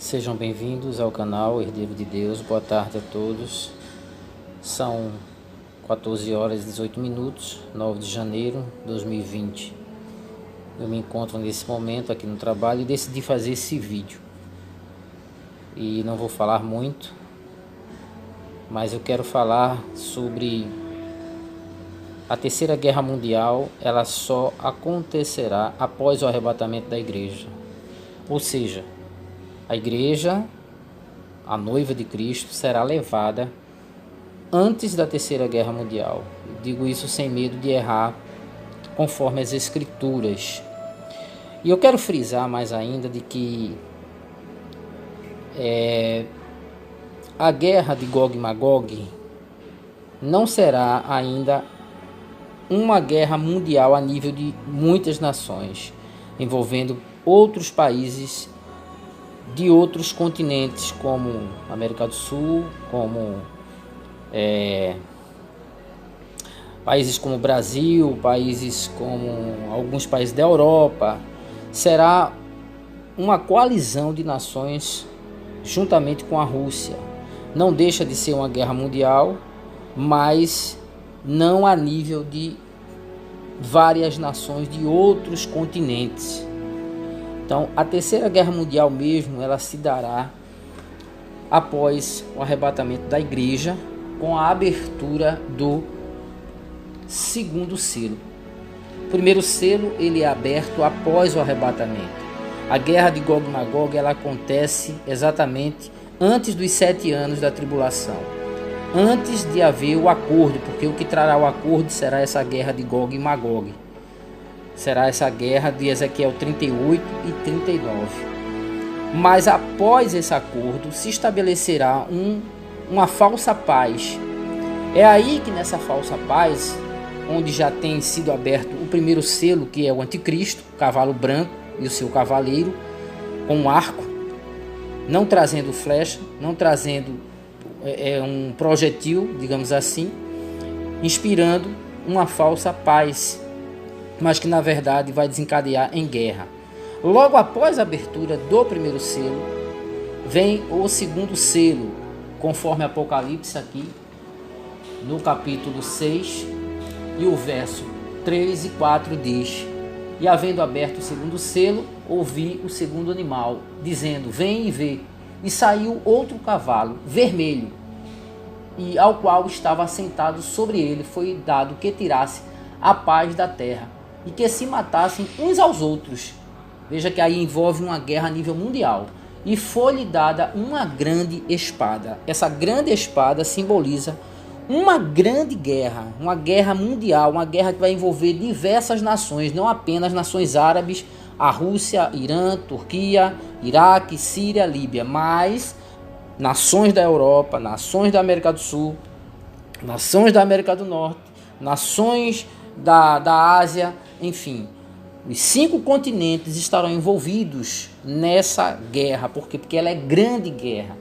Sejam bem-vindos ao canal Herdeiro de Deus. Boa tarde a todos. São 14 horas e 18 minutos, 9 de janeiro de 2020. Eu me encontro nesse momento aqui no trabalho e decidi fazer esse vídeo. E não vou falar muito, mas eu quero falar sobre a Terceira Guerra Mundial. Ela só acontecerá após o arrebatamento da igreja. Ou seja, a igreja, a noiva de Cristo, será levada antes da Terceira Guerra Mundial. Eu digo isso sem medo de errar, conforme as Escrituras. E eu quero frisar mais ainda de que a guerra de Gog e Magog não será ainda uma guerra mundial a nível de muitas nações, envolvendo outros países de outros continentes, como América do Sul, como países como Brasil, países como alguns países da Europa. Será uma coalizão de nações juntamente com a Rússia. Não deixa de ser uma guerra mundial, mas não a nível de várias nações de outros continentes. Então, a Terceira Guerra Mundial mesmo, ela se dará após o arrebatamento da igreja, com a abertura do segundo selo. O primeiro selo, ele é aberto após o arrebatamento. A guerra de Gog e Magog, ela acontece exatamente antes dos 7 anos da tribulação, antes de haver o acordo, porque o que trará o acordo será essa guerra de Gog e Magog. Será essa guerra de Ezequiel 38 e 39. Mas após esse acordo se estabelecerá uma falsa paz. É aí que nessa falsa paz, onde já tem sido aberto o primeiro selo, que é o anticristo, o cavalo branco e o seu cavaleiro, com um arco, não trazendo flecha, não trazendo um projetil, digamos assim, inspirando uma falsa paz, mas que na verdade vai desencadear em guerra. Logo após a abertura do primeiro selo, vem o segundo selo, conforme Apocalipse aqui, no capítulo 6, e o verso 3 e 4 diz: E havendo aberto o segundo selo, ouvi o segundo animal, dizendo: Vem e vê. E saiu outro cavalo, vermelho, e ao qual estava assentado sobre ele foi dado que tirasse a paz da terra, e que se matassem uns aos outros. Veja que aí envolve uma guerra a nível mundial. E foi-lhe dada uma grande espada. Essa grande espada simboliza uma grande guerra, uma guerra mundial, uma guerra que vai envolver diversas nações, não apenas nações árabes, a Rússia, Irã, Turquia, Iraque, Síria, Líbia, mas nações da Europa, nações da América do Sul, nações da América do Norte, nações da Ásia, enfim, os 5 continentes estarão envolvidos nessa guerra. Por quê? Porque ela é grande guerra.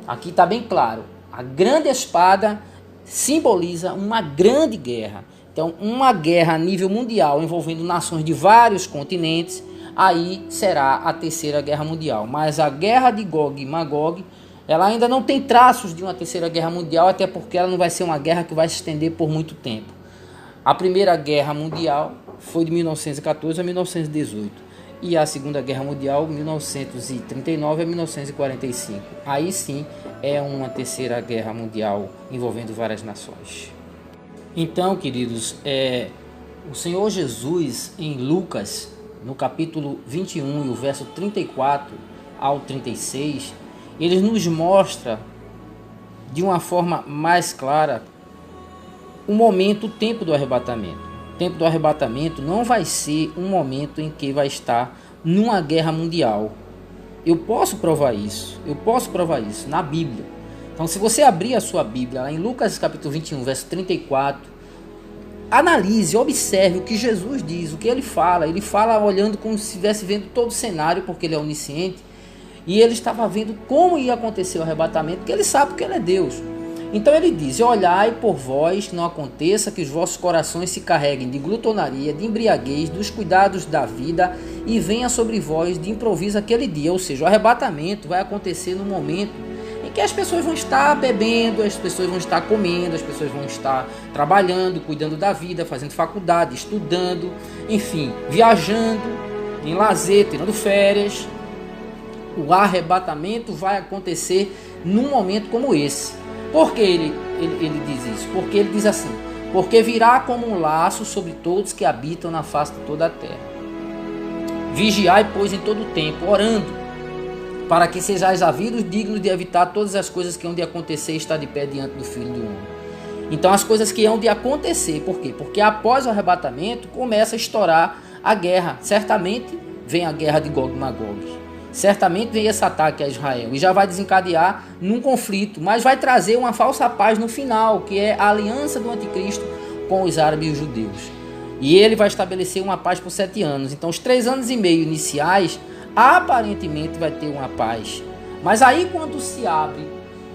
Aqui está bem claro, a grande espada simboliza uma grande guerra. Então, uma guerra a nível mundial envolvendo nações de vários continentes, aí será a Terceira Guerra Mundial. Mas a guerra de Gog e Magog, ela ainda não tem traços de uma Terceira Guerra Mundial, até porque ela não vai ser uma guerra que vai se estender por muito tempo. A Primeira Guerra Mundial foi de 1914 a 1918 e a Segunda Guerra Mundial 1939 a 1945. Aí sim é uma Terceira Guerra Mundial envolvendo várias nações. Então, queridos, o Senhor Jesus em Lucas, no capítulo 21 e o verso 34 ao 36, ele nos mostra de uma forma mais clara o momento, o tempo do arrebatamento. O tempo do arrebatamento não vai ser um momento em que vai estar numa guerra mundial. Eu posso provar isso na Bíblia. Então, se você abrir a sua Bíblia, lá em Lucas capítulo 21, verso 34, analise, observe o que Jesus diz, o que ele fala. Ele fala olhando como se estivesse vendo todo o cenário, porque ele é onisciente, e ele estava vendo como ia acontecer o arrebatamento, porque ele sabe que ele é Deus. Então ele diz: olhai por vós que não aconteça que os vossos corações se carreguem de glutonaria, de embriaguez, dos cuidados da vida, e venha sobre vós de improviso aquele dia. Ou seja, o arrebatamento vai acontecer no momento em que as pessoas vão estar bebendo, as pessoas vão estar comendo, as pessoas vão estar trabalhando, cuidando da vida, fazendo faculdade, estudando, enfim, viajando, em lazer, tirando férias. O arrebatamento vai acontecer num momento como esse. Por que ele diz isso? Porque ele diz assim: porque virá como um laço sobre todos que habitam na face de toda a terra. Vigiai, pois, em todo o tempo, orando, para que sejais havidos dignos de evitar todas as coisas que hão de acontecer e estar de pé diante do Filho do Homem. Então, as coisas que hão de acontecer, por quê? Porque após o arrebatamento começa a estourar a guerra. Certamente vem a guerra de Gog e Magog. Certamente vem esse ataque a Israel e já vai desencadear num conflito, mas vai trazer uma falsa paz no final, que é a aliança do anticristo com os árabes e os judeus. E ele vai estabelecer uma paz por 7 anos. Então, os 3 anos e meio iniciais, aparentemente vai ter uma paz. Mas aí, quando se abre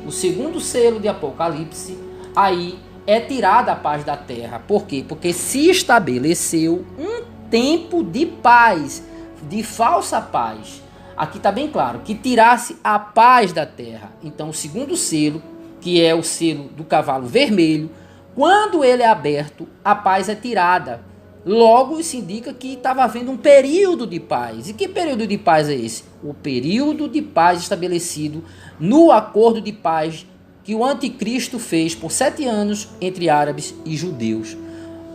o segundo selo de Apocalipse, aí é tirada a paz da terra. Por quê? Porque se estabeleceu um tempo de paz, de falsa paz. Aqui está bem claro, que tirasse a paz da terra. Então, o segundo selo, que é o selo do cavalo vermelho, quando ele é aberto, a paz é tirada. Logo, isso indica que estava havendo um período de paz. E que período de paz é esse? O período de paz estabelecido no acordo de paz que o anticristo fez por 7 anos entre árabes e judeus.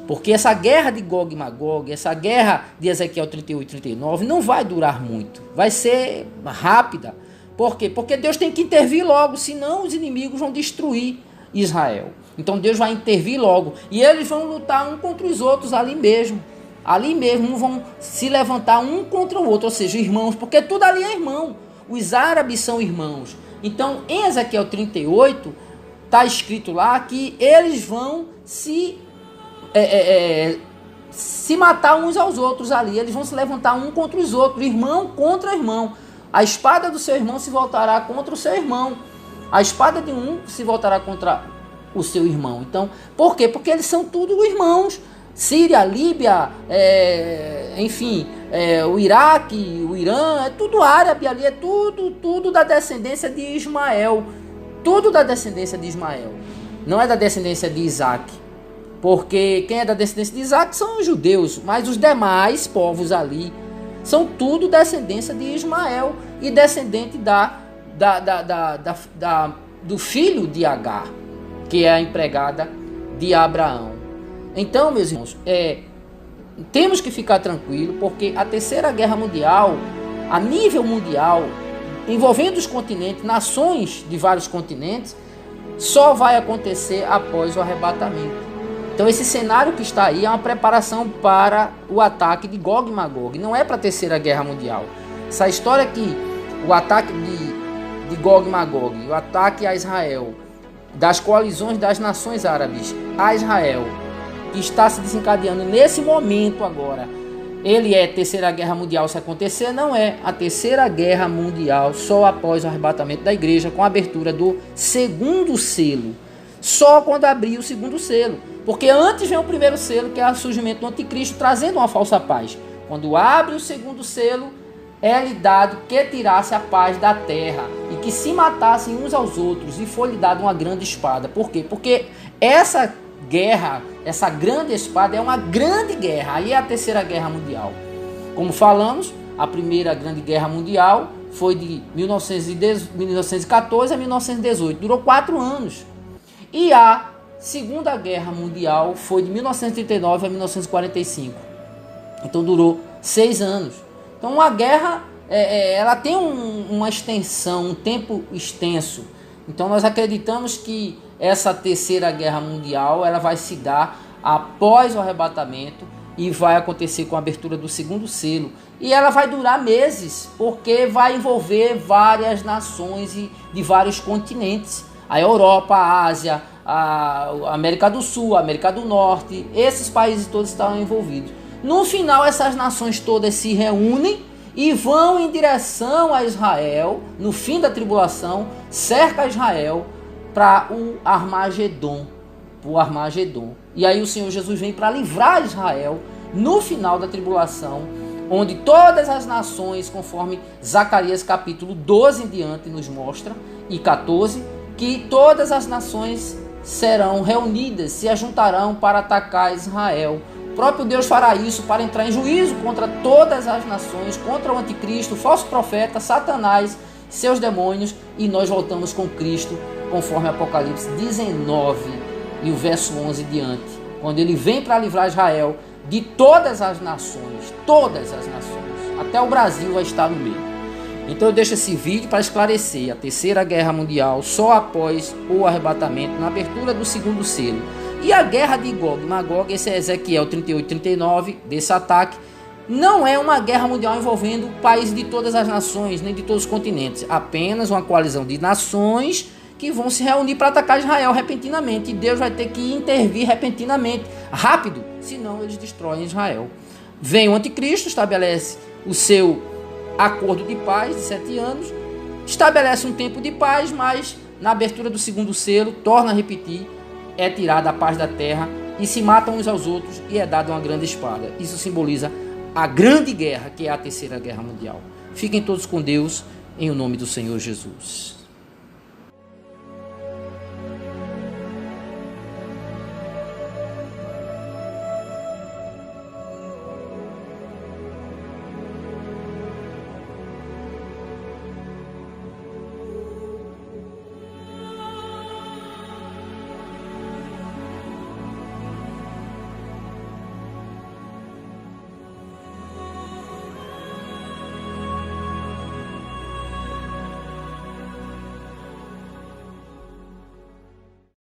Porque essa guerra de Gog e Magog, essa guerra de Ezequiel 38 e 39 não vai durar muito. Vai ser rápida. Por quê? Porque Deus tem que intervir logo, senão os inimigos vão destruir Israel. Então Deus vai intervir logo. E eles vão lutar um contra os outros ali mesmo. Ali mesmo vão se levantar um contra o outro, ou seja, irmãos, porque tudo ali é irmão. Os árabes são irmãos. Então em Ezequiel 38 está escrito lá que eles vão se matar uns aos outros ali. Eles vão se levantar um contra os outros, irmão contra irmão. A espada do seu irmão se voltará contra o seu irmão. A espada de um se voltará contra o seu irmão. Então, por quê? Porque eles são tudo irmãos. Síria, Líbia, enfim, o Iraque, o Irã, é tudo árabe ali, é tudo da descendência de Ismael. Tudo da descendência de Ismael. Não é da descendência de Isaac. Porque quem é da descendência de Isaac são os judeus, mas os demais povos ali são tudo descendência de Ismael e descendente do filho de Agar, que é a empregada de Abraão. Então, meus irmãos, temos que ficar tranquilos, porque a Terceira Guerra Mundial, a nível mundial, envolvendo os continentes, nações de vários continentes, só vai acontecer após o arrebatamento. Então esse cenário que está aí é uma preparação para o ataque de Gog e Magog, não é para a Terceira Guerra Mundial. Essa história que o ataque de Gog e Magog, o ataque a Israel, das coalizões das nações árabes a Israel, que está se desencadeando nesse momento agora, ele é Terceira Guerra Mundial se acontecer? Não é. A Terceira Guerra Mundial só após o arrebatamento da igreja, com a abertura do segundo selo. Só quando abrir o segundo selo. Porque antes vem o primeiro selo, que é o surgimento do anticristo, trazendo uma falsa paz. Quando abre o segundo selo, é-lhe dado que tirasse a paz da terra e que se matassem uns aos outros, e foi-lhe dado uma grande espada. Por quê? Porque essa guerra, essa grande espada é uma grande guerra. Aí é a Terceira Guerra Mundial. Como falamos, a Primeira Grande Guerra Mundial foi de 1914 a 1918. Durou 4 anos. E a Segunda Guerra Mundial foi de 1939 a 1945. Então durou 6 anos. Então uma guerra, ela tem uma extensão, um tempo extenso. Então nós acreditamos que essa Terceira Guerra Mundial ela vai se dar após o arrebatamento e vai acontecer com a abertura do segundo selo. E ela vai durar meses, porque vai envolver várias nações e de vários continentes. A Europa, a Ásia, a América do Sul, a América do Norte, esses países todos estão envolvidos. No final, essas nações todas se reúnem e vão em direção a Israel, no fim da tribulação, cerca Israel, para o Armagedon. E aí o Senhor Jesus vem para livrar Israel no final da tribulação, onde todas as nações, conforme Zacarias capítulo 12 em diante nos mostra, e 14, que todas as nações serão reunidas, se ajuntarão para atacar Israel. O próprio Deus fará isso para entrar em juízo contra todas as nações, contra o anticristo, o falso profeta, Satanás, seus demônios, e nós voltamos com Cristo, conforme Apocalipse 19 e o verso 11 diante, quando ele vem para livrar Israel de todas as nações, até o Brasil vai estar no meio. Então eu deixo esse vídeo para esclarecer a Terceira Guerra Mundial só após o arrebatamento, na abertura do segundo selo. E a guerra de Gog e Magog, esse é Ezequiel 38 e 39, desse ataque, não é uma guerra mundial envolvendo países de todas as nações, nem de todos os continentes. Apenas uma coalizão de nações que vão se reunir para atacar Israel repentinamente. E Deus vai ter que intervir repentinamente, rápido, senão eles destroem Israel. Vem o anticristo, estabelece o seu acordo de paz de 7 anos, estabelece um tempo de paz, mas na abertura do segundo selo, torna a repetir, é tirada a paz da terra e se matam uns aos outros e é dada uma grande espada. Isso simboliza a grande guerra, que é a Terceira Guerra Mundial. Fiquem todos com Deus, em o nome do Senhor Jesus.